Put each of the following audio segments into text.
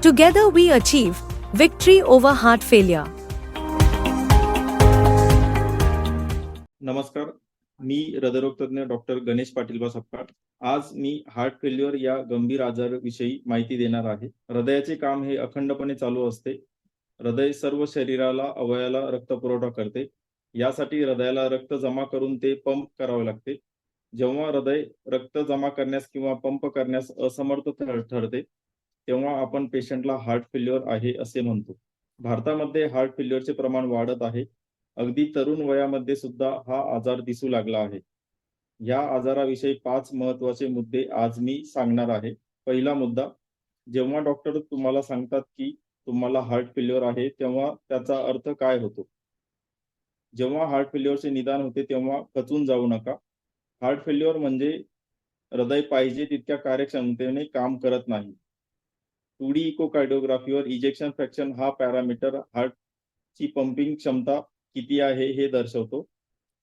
Together we achieve victory over heart failure. नमस्कार, मी हृदयरोग तज्ञ डॉक्टर गणेश पाटील सपकाळ. आज मी हार्ट फेल्युअर या गंभीर आजाराविषयी माहिती देणार आहे. हृदयाचे काम हे अखंडपणे चालू असते. हृदय सर्व शरीराला अवयवाला रक्तपुरवठा करते. यासाठी हृदयाला रक्त जमा करून ते पंप करावे लागते. जेव्हा हृदय रक्त जमा करण्यास किंवा पंप करण्यास असमर्थ ठरते, तेव्हा आपण पेशंटला हार्ट फेल्युअर आहे असे म्हणतो. भारतामध्ये हार्ट फेल्युअरचे प्रमाण वाढत आहे. अगदी तरुण वयामध्ये सुद्धा हा आजार दिसू लागला आहे. या आजाराविषयी 5 महत्त्वाचे मुद्दे आज मी सांगणार आहे. पहिला मुद्दा, जेव्हा डॉक्टर तुम्हाला सांगतात की तुम्हाला हार्ट फेल्युअर आहे, तेव्हा त्याचा अर्थ काय होतो? जेव्हा हार्ट फेल्युअरचे निदान होते तेव्हा खचून जाऊ नका. हार्ट फेल्युअर म्हणजे हृदय पाहिजे तितक्या कार्यक्षमतेने काम करत नाही. 2D इकोकार्डिओग्राफीवर इजेक्शन फ्रॅक्शन हा पॅरामीटर हार्टची पंपिंग क्षमता किती आहे हे दर्शवतो.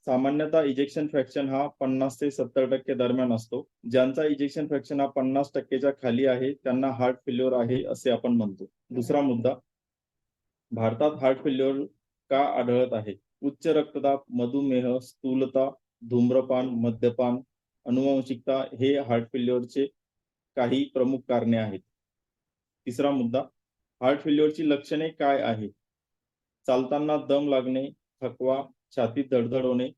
सामान्यतः इजेक्शन फ्रॅक्शन हा 50 ते 70% दरम्यान असतो. ज्यांचा इजेक्शन फ्रॅक्शन हा 50% खाली आहे त्यांना हार्ट फेल्युअर आहे असे आपण म्हणतो. दुसरा मुद्दा, भारतात हार्ट फेल्युअर का आढळत आहे? उच्च रक्तदाब, मधुमेह, स्थूलता, धूम्रपान, मद्यपान, अनुवांशिकता हे हार्ट फेल्युअरचे काही प्रमुख कारणे आहेत. तिसरा मुद्दा, हार्ट फेल्युअरची लक्षणे काय आहेत? चालताना दम लागणे, थकवा, छातीत धडधड होणे,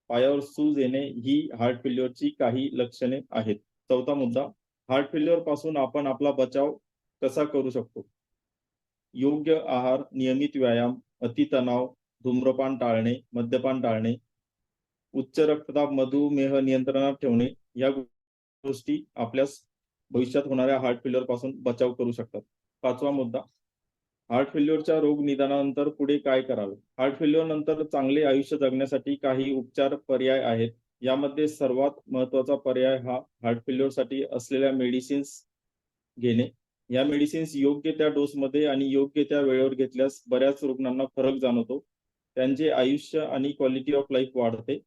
पायावर सूज येणे ही हार्ट फेल्युअरची काही लक्षणे आहेत. चौथा मुद्दा, हार्ट फेल्युअर पासून आपण आपला बचाव कसा करू शकतो? योग्य आहार, नियमित व्यायाम, अतितणाव, धूम्रपान टाळणे, मद्यपान टाळणे, उच्च रक्तदाब, मधुमेह नियंत्रणात ठेवणे या गोष्टी आपल्यास भविष्यात होणाऱ्या हार्ट फेल्युअर पासून बचाव करू शकतात. पाचवा मुद्दा, हार्ट फेल्युअरच्या रोग निदानानंतर पुढे काय करावे? हार्ट फेल्युअर नंतर चांगले आयुष्य जगण्यासाठी काही उपचार पर्याय आहेत. यामध्ये सर्वात महत्त्वाचा पर्याय हा हार्ट फेल्युअरसाठी असलेल्या मेडिसिन्स घेणे. या मेडिसिन्स योग्य त्या डोसमध्ये आणि योग्य त्या वेळेवर घेतल्यास बऱ्याच रुग्णांना फरक जाणवतो. त्यांचे आयुष्य आणि क्वालिटी ऑफ लाईफ वाढते.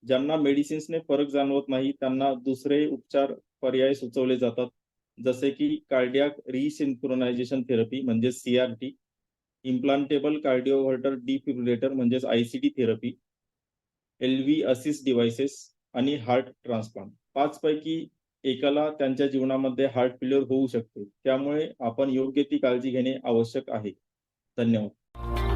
ज्यांना मेडिसिन्सने फरक जाणवत नाही त्यांना दुसरे उपचार पर्याय सुचवले जातात, जसे की कार्डियाक रिसिंक्रोनायझेशन थेरपी म्हणजे CRT, इम्प्लांटेबल कार्डिओव्हर्टर डिफिब्रिलेटर म्हणजे ICD therapy, LV assist devices आणि हार्ट ट्रान्सप्लांट. 5 पैकी एकाला त्यांच्या जीवनामध्ये हार्ट फेल्युअर होऊ शकते. त्यामुळे आपण योग्य ती काळजी घेणे आवश्यक आहे. धन्यवाद.